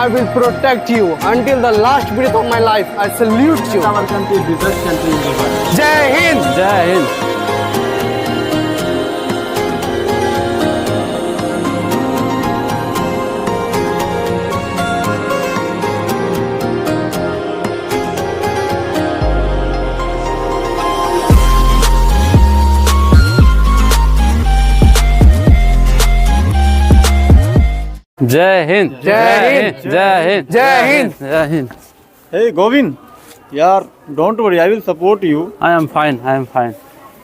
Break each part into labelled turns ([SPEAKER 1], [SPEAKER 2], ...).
[SPEAKER 1] I will protect you until the last breath of my life. I salute you.
[SPEAKER 2] Our country is the best country in the world.
[SPEAKER 1] Jai Hind.
[SPEAKER 2] Jai Hind. Jai Hind.
[SPEAKER 1] Jai Hind.
[SPEAKER 2] Jai Hind.
[SPEAKER 1] Jai Hind.
[SPEAKER 2] Jai Hind.
[SPEAKER 3] Hey Govind, yaar, don't worry, I will support you.
[SPEAKER 2] I am fine. I am fine.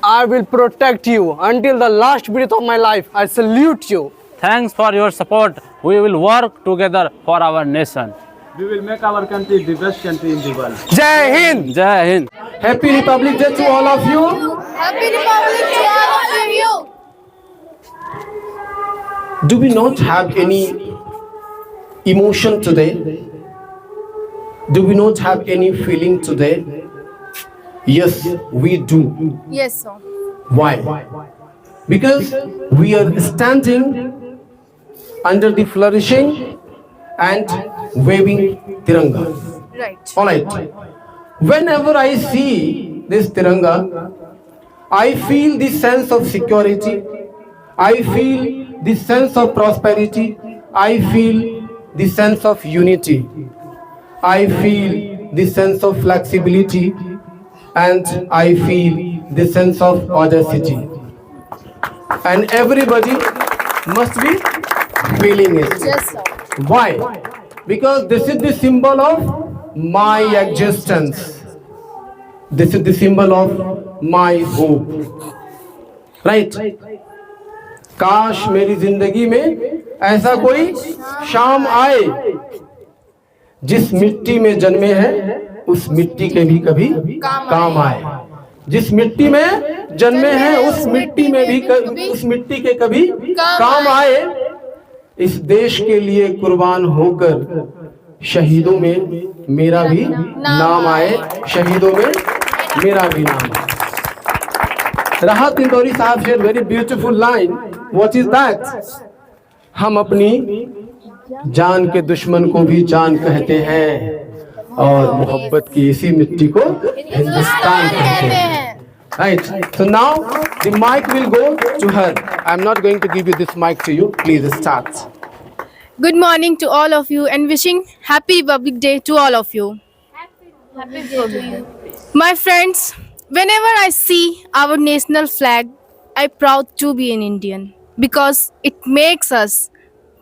[SPEAKER 1] I will protect you until the last breath of my life. I salute you.
[SPEAKER 2] Thanks for your support. We will work together for our nation.
[SPEAKER 3] We will make our country the best country in the world.
[SPEAKER 1] Jai Hind.
[SPEAKER 2] Jai Hind.
[SPEAKER 1] Happy Republic Day to all of you.
[SPEAKER 4] Happy Republic to all of you.
[SPEAKER 5] Do we not have any emotion today? Do we not have any feeling today? Yes, we do.
[SPEAKER 4] Yes, sir.
[SPEAKER 5] Why? Because we are standing under the flourishing and waving Tiranga.
[SPEAKER 4] Right.
[SPEAKER 5] Alright. Whenever I see this Tiranga, I feel the sense of security. I feel the sense of prosperity. I feel the sense of unity. I feel the sense of flexibility, and I feel the sense of audacity. And everybody must be feeling it.
[SPEAKER 4] Yes, sir.
[SPEAKER 5] Why? Because this is the symbol of my existence. This is the symbol of my hope. Right? काश मेरी जिंदगी में ऐसा कोई शाम आए जिस मिट्टी में जन्मे हैं उस मिट्टी के भी कभी काम आए, जिस मिट्टी में जन्मे हैं उस मिट्टी में भी उस मिट्टी के कभी काम आए। इस देश के लिए कुर्बान होकर शहीदों में मेरा भी नाम आए, शहीदों में मेरा भी नाम आए। राहत इंदौरी साहब share very beautiful line, what is that? हम अपनी जान के दुश्मन को भी जान कहते हैं और मोहब्बत की इसी मिट्टी को हिंदुस्तान कहते हैं। Right. So now the mic will go to her. I'm not going to give you this mic to you. Please start.
[SPEAKER 4] Good morning to all of you and wishing Happy Republic Day to all of you. Happy Day to you. My friends, whenever I see our national flag, I'm proud to be an Indian because it makes us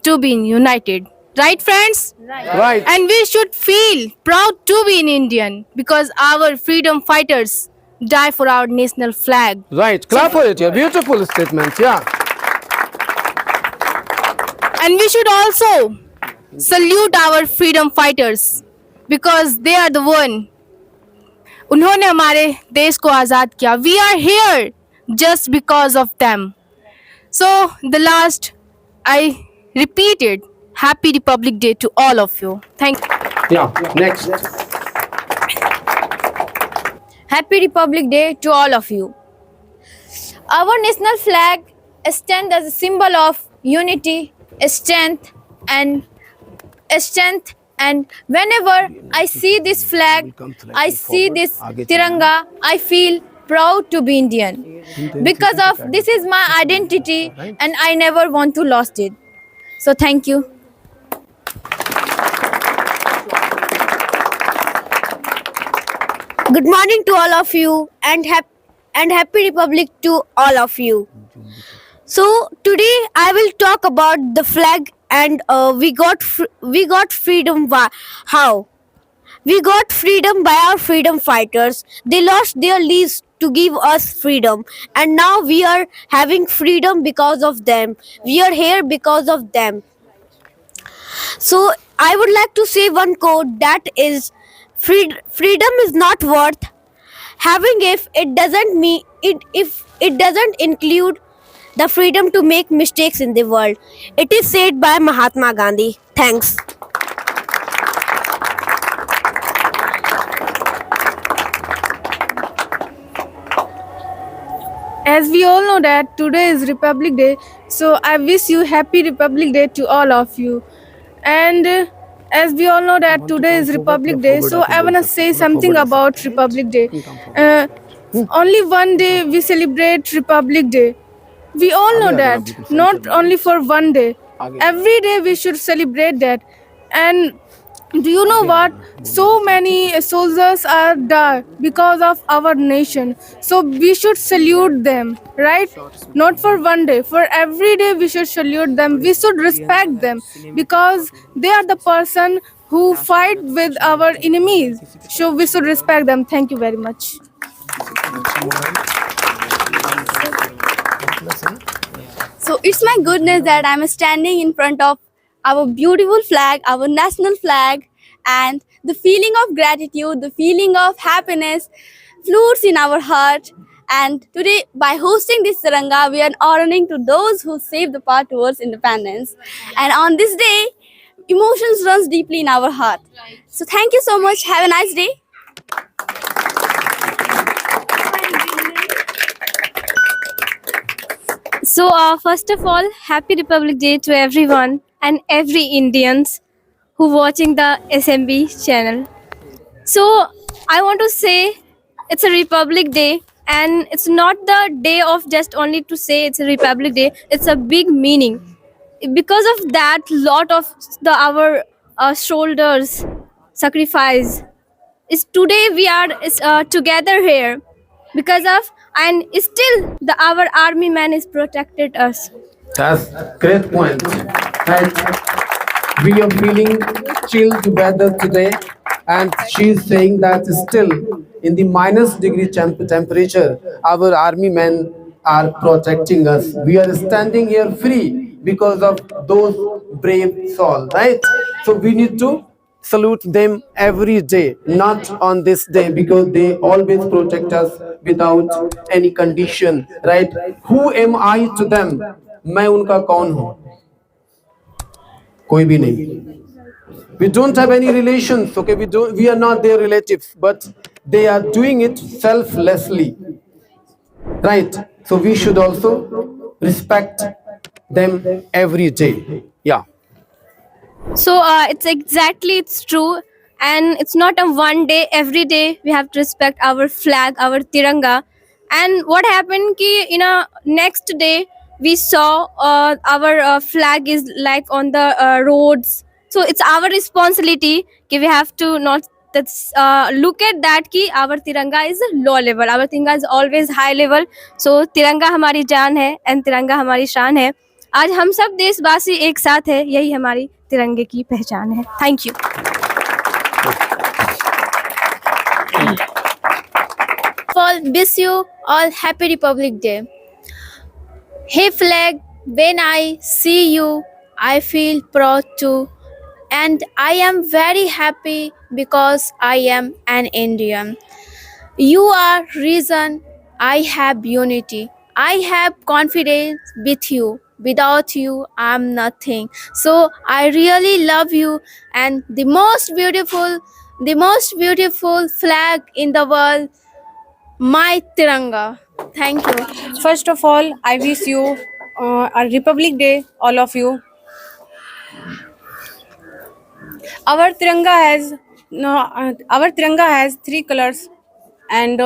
[SPEAKER 4] to be united. Right, friends?
[SPEAKER 5] Right.
[SPEAKER 4] And we should feel proud to be an Indian because our freedom fighters die for our national flag.
[SPEAKER 5] Right. Clap for it. Yeah. Beautiful statement. Yeah.
[SPEAKER 4] And we should also salute our freedom fighters because they are the one. उन्होंने हमारे देश को आज़ाद किया. We are here just because of them. So the last, I repeated, Happy Republic Day to all of you. Thank you.
[SPEAKER 5] Yeah. Next.
[SPEAKER 6] Happy Republic Day to all of you. Our national flag stands as a symbol of unity, strength, and whenever I see this flag, I see this Tiranga, I feel proud to be Indian because of this is my identity and I never want to lost it. So thank you.
[SPEAKER 7] Good morning to all of you and happy Republic to all of you. So today I will talk about the flag and we got freedom how? We got freedom by our freedom fighters. They lost their lives to give us freedom and now we are having freedom because of them. We are here because of them. So I would like to say one quote that is freedom is not worth having if it doesn't include the freedom to make mistakes in the world. It is said by Mahatma Gandhi. Thanks.
[SPEAKER 4] As we all know that today is Republic Day, so I wish you Happy Republic Day to all of you. And as we all know that today is Republic Day, so I want to say something about Republic Day. Only one day we celebrate Republic Day. We all know that, not only for one day. Every day we should celebrate that. And do you know what? So many soldiers are died because of our nation. So we should salute them, right? Not for one day. For every day we should salute them. We should respect them because they are the person who fight with our enemies. So we should respect them. Thank you very much.
[SPEAKER 7] So it's my goodness that I'm standing in front of our beautiful flag, our national flag, and the feeling of gratitude, the feeling of happiness floats in our heart. And today, by hosting this Tiranga, we are honoring to those who saved the path towards independence. And on this day, emotions runs deeply in our heart. So thank you so much. Have a nice day.
[SPEAKER 8] So, first of all, Happy Republic Day to everyone and every Indians who watching the SMB channel. So, I want to say it's a Republic Day, and it's not the day of just only to say it's a Republic Day. It's a big meaning. Because of that, lot of our shoulders sacrifice. Is today we are together here because of, and still our army man is protected us.
[SPEAKER 5] That's great point. And we are feeling chill together today, and she's saying that still in the minus degree temperature, our army men are protecting us. We are standing here free because of those brave souls, right? So we need to salute them every day, not on this day, because they always protect us without any condition, right? Who am I to them? मैं उनका कौन हूँ? कोई भी नहीं. We don't have any relations, okay? We are not their relatives, but they are doing it selflessly, right? So we should also respect them every day. Yeah.
[SPEAKER 8] So it's true, and it's not a one day. Every day we have to respect our flag, our Tiranga. And what happened? Ki in a next day we saw our flag is like on the roads. So it's our responsibility. Ki we have to not that's look at that. Ki our Tiranga is low level. Our Tiranga is always high level. So Tiranga हमारी जान है and Tiranga हमारी शान है. आज हम सब देशवासी एक साथ है, यही हमारी तिरंगे की पहचान है. Thank you.
[SPEAKER 6] All wish you all Happy Republic Day. Hey flag, when I see you, I feel proud too. And I am very happy because I am an Indian. You are reason I have unity. I have confidence with you. Without you, I'm nothing. So I really love you, and the most beautiful flag in the world, my Tiranga. Thank you.
[SPEAKER 9] First of all, I wish you a Republic Day, all of you. Our Tiranga has three colors, and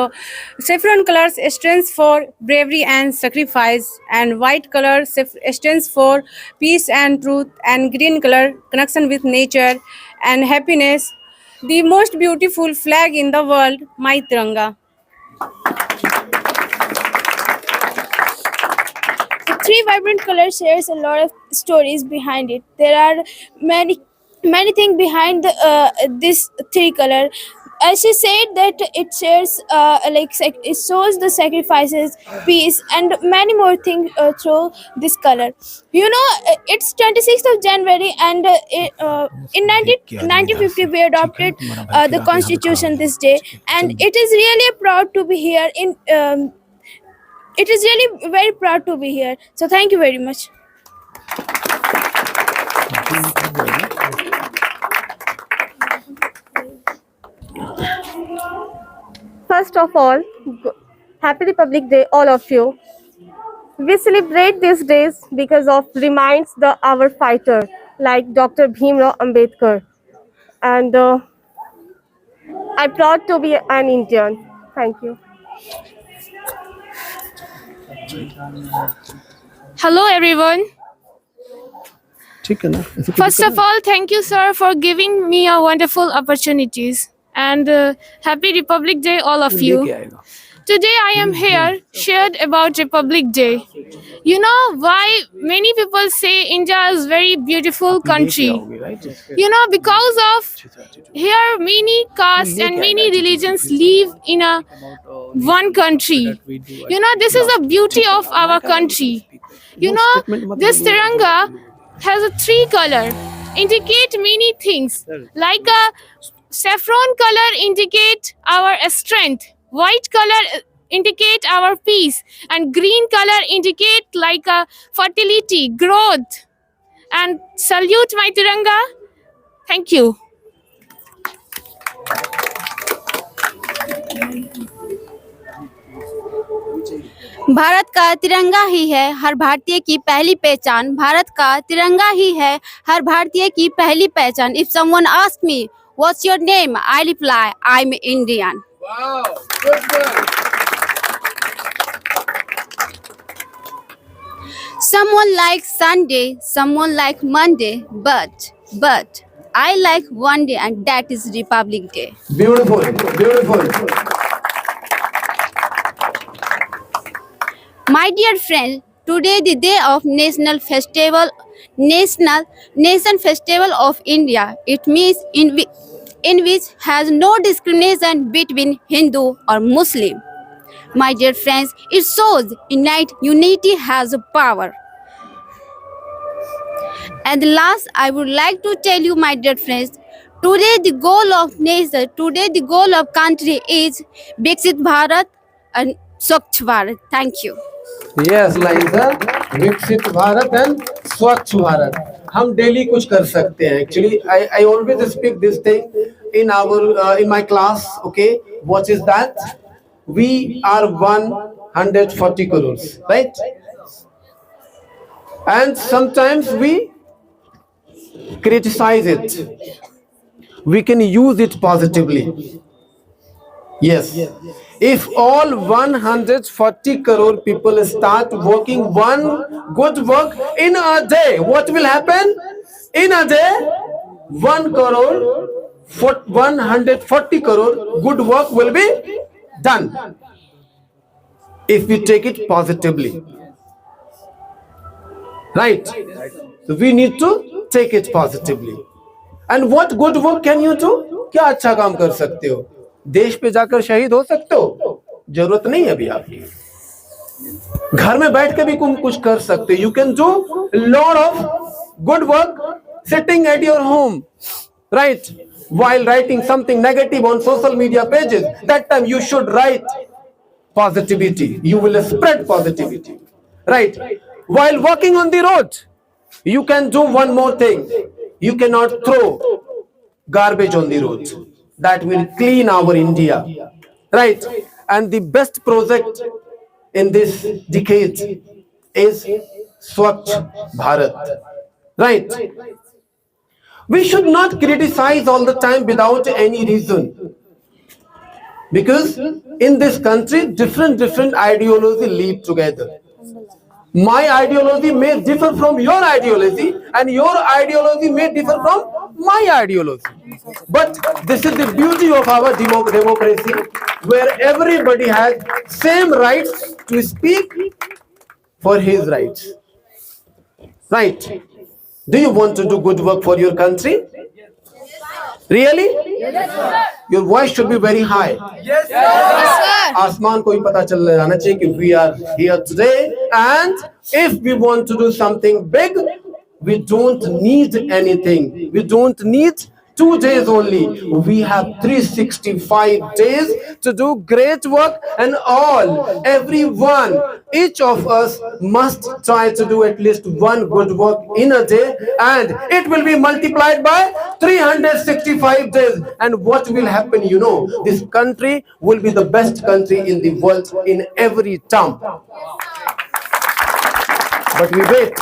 [SPEAKER 9] saffron colors stands for bravery and sacrifice, and white color stands for peace and truth, and green color connection with nature and happiness. The most beautiful flag in the world, my Tiranga.
[SPEAKER 4] The three vibrant colors shares a lot of stories behind it. There are many things behind this three color. As she said that it shares it shows the sacrifices, peace, and many more things through this color. You know, it's 26th of January, and in 1950 we adopted the Constitution this day, and it is really proud to be here. It is really very proud to be here. So thank you very much.
[SPEAKER 8] First of all, Happy Republic Day, all of you. We celebrate these days because of reminds our fighter like Dr. Bhimrao Ambedkar. and I'm proud to be an Indian. Thank you.
[SPEAKER 4] Hello, everyone.
[SPEAKER 1] ठीक है ना?
[SPEAKER 4] First of all, thank you, sir, for giving me a wonderful opportunities. And Happy Republic Day, all of you. Today I am here shared about Republic Day. You know why many people say India is very beautiful country? You know, because of here many castes and many religions live in a one country. You know, this is the beauty of our country. You know, this Tiranga has a 3 color, indicate many things. Like a saffron color indicate our strength, white color indicate our peace, and green color indicate like a fertility, growth. And salute my Tiranga. Thank you.
[SPEAKER 7] Bharat का तिरंगा ही है हर भारतीय की पहली पहचान. भारत का तिरंगा ही है हर भारतीय की पहली पहचान. If someone asks me what's your name, I reply I'm Indian.
[SPEAKER 5] Wow, good.
[SPEAKER 7] Someone likes Sunday, someone like Monday, but I like one day, and that is Republic Day.
[SPEAKER 5] Beautiful.
[SPEAKER 7] My dear friend, today the day of nation festival of India. It means in which has no discrimination between Hindu or Muslim. My dear friends, it shows unity has power. And last, I would like to tell you, my dear friends, today the goal of nation, today the goal of country is Viksit Bharat and Swachh Bharat. Thank you.
[SPEAKER 5] Yes, Liza, Viksit Bharat and Swachh Bharat. हम daily कुछ कर सकते हैं. Actually, I always speak this thing in my class. Okay, what is that? We are 140 crores, right? And sometimes we criticize it. We can use it positively. Yes. If all 140 crore people start working one good work in a day, what will happen? In a day, 140 crore good work will be done. If we take it positively. Right? So we need to take it positively. And what good work can you do? क्या अच्छा काम कर सकते हो? देश पे जाकर शहीद हो सकते हो? जरूरत नहीं है अभी आपकी. घर में बैठ के भी कुछ कर सकते हो. You can do a lot of good work sitting at your home, right? While writing something negative on social media pages, that time you should write positivity. You will spread positivity, right? While walking on the road, you can do one more thing. You cannot throw garbage on the road. That will clean our India, right? And the best project in this decade is Swachh Bharat, right? We should not criticize all the time without any reason, because in this country different ideologies live together. My ideology may differ from your ideology, and your ideology may differ from my ideology. But this is the beauty of our democracy, where everybody has same rights to speak for his rights. Right? Do you want to do good work for your country? Really? Yes, sir. Your voice should be very high.
[SPEAKER 6] Yes, sir.
[SPEAKER 5] आसमान को ही पता चल जाना चाहिए कि we are here today, and if we want to do something big, we don't need anything. We don't need 2 days only. We have 365 days to do great work, and everyone, each of us must try to do at least one good work in a day, and it will be multiplied by 365 days. And what will happen, you know, this country will be the best country in the world in every term. But we wait.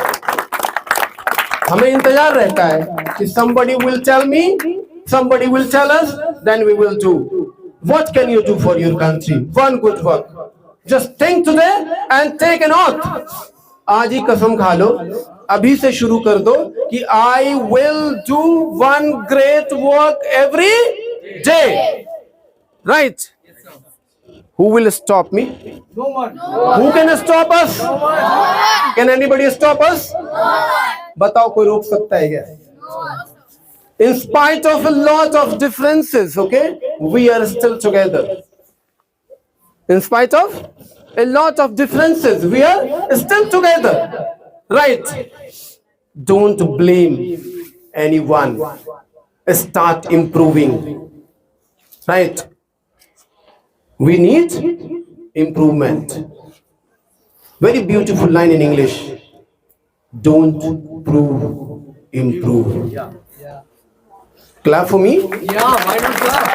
[SPEAKER 5] हमें इंतजार रहता है कि somebody will tell me somebody will tell us, then we will do. What can you do for your country? One good work. Just think today and take an oath. आज ही कसम खा लो, अभी से शुरू कर दो कि I will do one great work every day. Right? Who will stop me? No one. Who can stop us? No one. Can anybody stop us? No one. बताओ कोई रोक सकता है क्या? In spite of a lot of differences, okay, we are still together. In spite of a lot of differences, we are still together. Right? Don't blame anyone. Start improving. Right? We need improvement. Very beautiful line in English. Don't prove, improve. Clap for me.
[SPEAKER 1] Yeah, why not clap?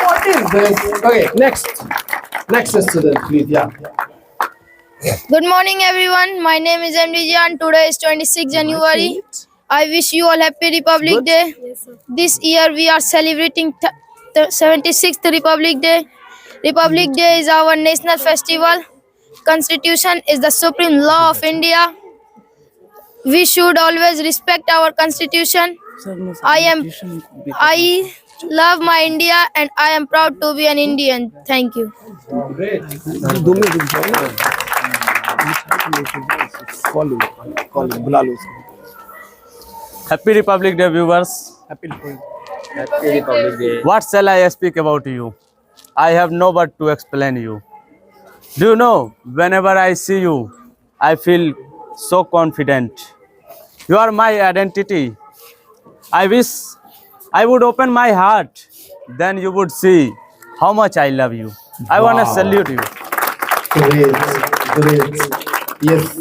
[SPEAKER 5] What is this? Okay, next. Next student, please. Yeah.
[SPEAKER 6] Good morning, everyone. My name is MDJ and today is 26 January. I wish you all happy Republic Day. This year we are celebrating the 76th Republic Day. Republic Day is our national festival. Constitution is the supreme law of India. We should always respect our constitution. I love my India and I am proud to be an Indian. Thank you.
[SPEAKER 2] Happy Republic Day, viewers.
[SPEAKER 3] Happy Republic.
[SPEAKER 2] What shall I speak about you? I have no word to explain you. Do you know, whenever I see you, I feel so confident. You are my identity. I wish I would open my heart, then you would see how much I love you. I want to salute you.
[SPEAKER 5] Great. Great. Yes.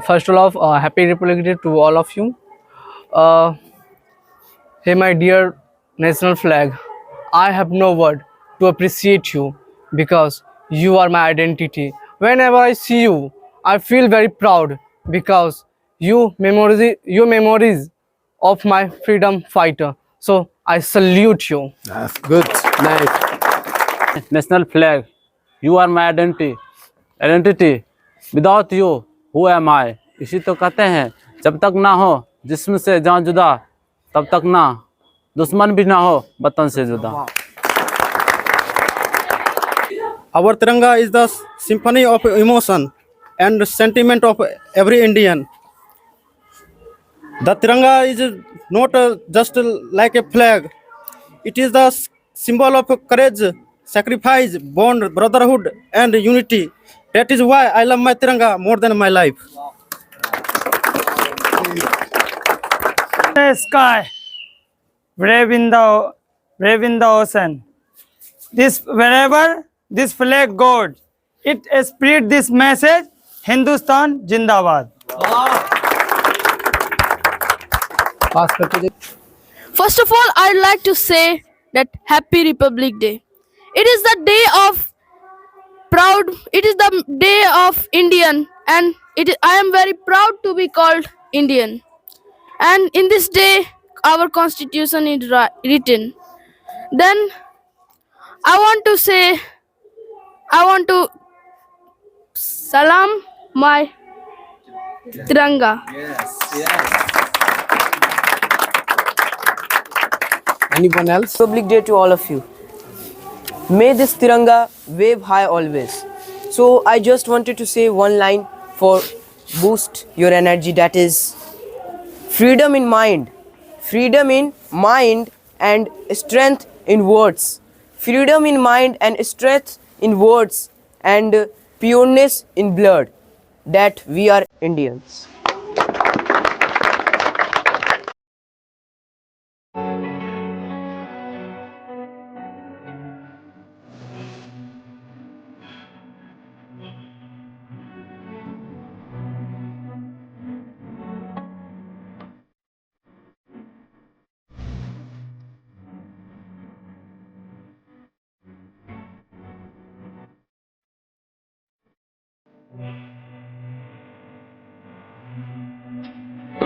[SPEAKER 1] First of all, happy Republic Day to all of you. Hey, my dear national flag, I have no word to appreciate you because you are my identity. Whenever I see you, I feel very proud because you memories of my freedom fighter. So I salute you.
[SPEAKER 5] That's good. Nice.
[SPEAKER 2] National flag, you are my identity. Without you, who am I? इसी तो कहते हैं, जब तक ना हो जिस्म से जान जुदा, तब तक ना दुश्मन भी ना हो वतन से जुदा.
[SPEAKER 3] Our Tiranga is the symphony of emotion and sentiment of every Indian. The Tiranga is not just like a flag. It is the symbol of courage, sacrifice, bond, brotherhood, and unity. That is why I love my Tiranga more than my life.
[SPEAKER 10] The sky, brave in the ocean. Wherever this flag goes, it spreads this message: Hindustan Jindabad.
[SPEAKER 4] First of all, I'd like to say that Happy Republic Day. It is the day of proud. It is the day of Indian, and I am very proud to be called Indian. And in this day, our constitution is written. Then I want to salam my Tiranga.
[SPEAKER 5] Anyone else?
[SPEAKER 11] Republic Day to all of you. May this Tiranga wave high always. So I just wanted to say one line for boost your energy, that is freedom in mind and strength in words. Freedom in mind and strength in words and pureness in blood, that we are Indians.